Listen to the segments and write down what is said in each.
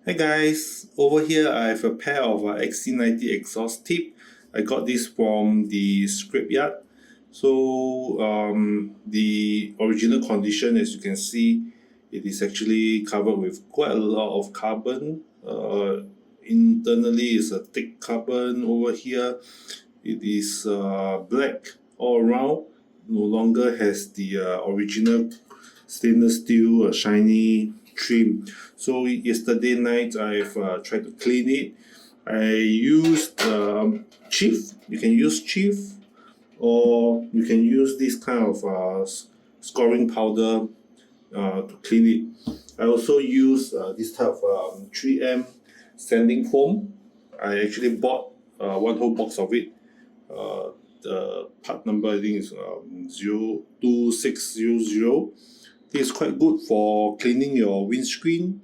Hey guys, over here I have a pair of XC90 exhaust tip. I got this from the scrapyard. The original condition, as you can see, it is actually covered with quite a lot of carbon. Internally is a thick carbon over here. It is black all around. No longer has the original stainless steel shiny trim. So yesterday night I've tried to clean it. I used Chief. You can use Chief, or you can use this kind of scoring powder to clean it. I also use this type of 3M sanding foam. I actually bought one whole box of it. The part number I think is 02600. This is quite good for cleaning your windscreen.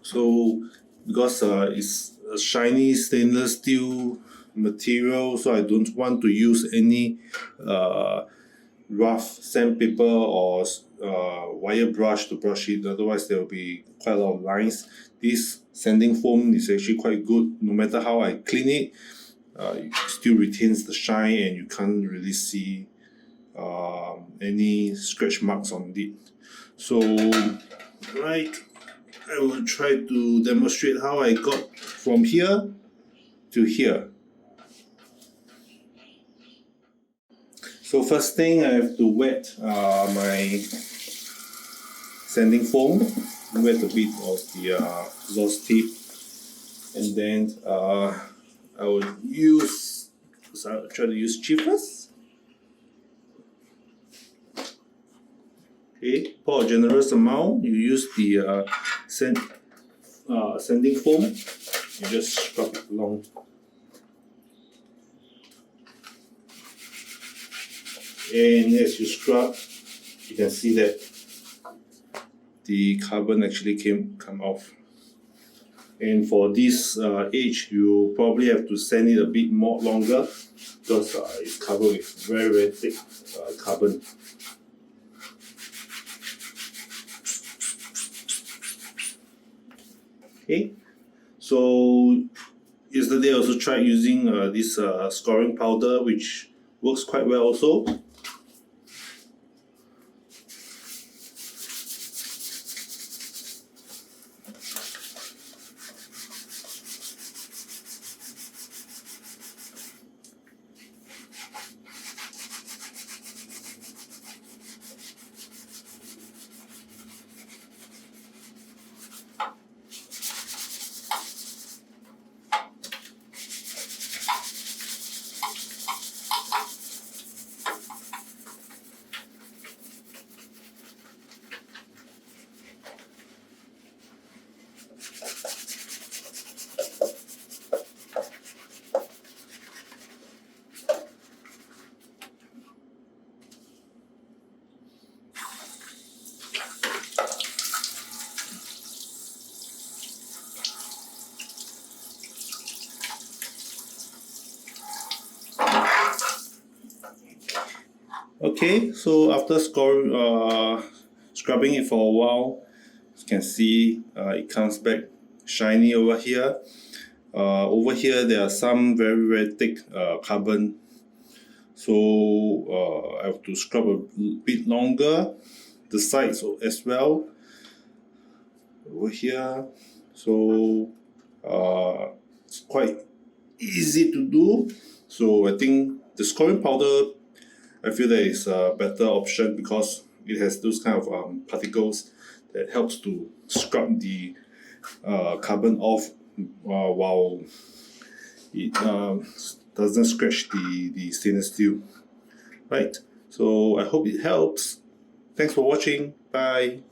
So because it's a shiny stainless steel material, so I don't want to use any rough sandpaper or wire brush to brush it, otherwise there will be quite a lot of lines. This sanding foam is actually quite good. No matter how I clean it, it still retains the shine and you can't really see any scratch marks on it. So right, I will try to demonstrate how I got from here to here. So first thing, I have to wet my sanding foam, wet a bit of the exhaust tip, and then I will try to use Chief first. Okay, pour a generous amount. You use the sanding foam. You just scrub it along. And as you scrub, you can see that the carbon actually come off. And for this edge, you probably have to sand it a bit more longer because it's covered with very thick carbon. Okay, so yesterday I also tried using this scoring powder, which works quite well also. Okay, so after scrubbing it for a while, you can see it comes back shiny over here. Over here there are some very thick carbon, so I have to scrub a bit longer. The sides as well over here, so it's quite easy to do. So I think the scoring powder, I feel that is a better option because it has those kind of particles that helps to scrub the carbon off while it doesn't scratch the stainless steel. Right, so I hope it helps. Thanks for watching. Bye.